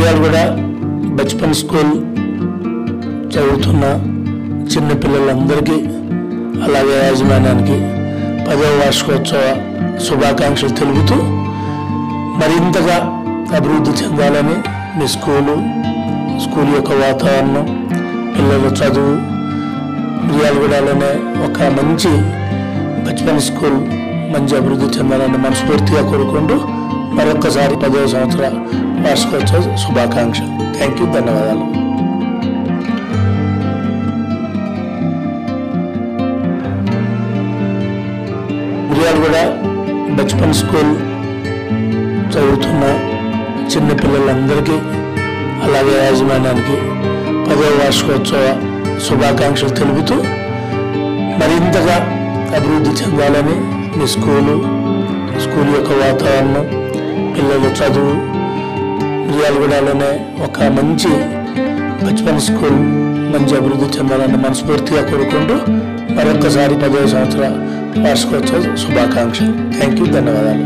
Miryalaguda Bachpan school చదువుతున్న చిన్న పిల్లలందరికీ అలాగే యాజమాన్యానికి 10వ వార్షికోత్సవ శుభాకాంక్షలు తెలుపుతూ మరింతగా అభివృద్ధి చెందాలని మీ స్కూల్ యొక్క వాతావరణం, పిల్లల చదువు, మిర్యాలగూడలోనే ఒక మంచి బచ్పన్ స్కూల్ మంచి అభివృద్ధి చెందాలని మనస్ఫూర్తిగా కోరుకుంటూ మరొకసారి 10వ సంవత్సర వార్షికోత్సవ శుభాకాంక్షలు. థ్యాంక్ యూ, ధన్యవాదాలు. మిర్యాలగూడ బచ్పన్ స్కూల్ చదువుతున్న చిన్న పిల్లలందరికీ అలాగే యాజమాన్యానికి 10వ వార్షికోత్సవ శుభాకాంక్షలు తెలుపుతూ మరింతగా అభివృద్ధి చెందాలని మీ స్కూల్ యొక్క వాతావరణం, పిల్లల చదువు, మిర్యాలగూడలోనే ఒక మంచి బచ్పన్ స్కూల్ మంచి అభివృద్ధి చెందాలని మనస్ఫూర్తిగా కోరుకుంటూ మరొకసారి 10వ సంవత్సర వార్షికోత్సవ శుభాకాంక్షలు. థ్యాంక్ యూ, ధన్యవాదాలు.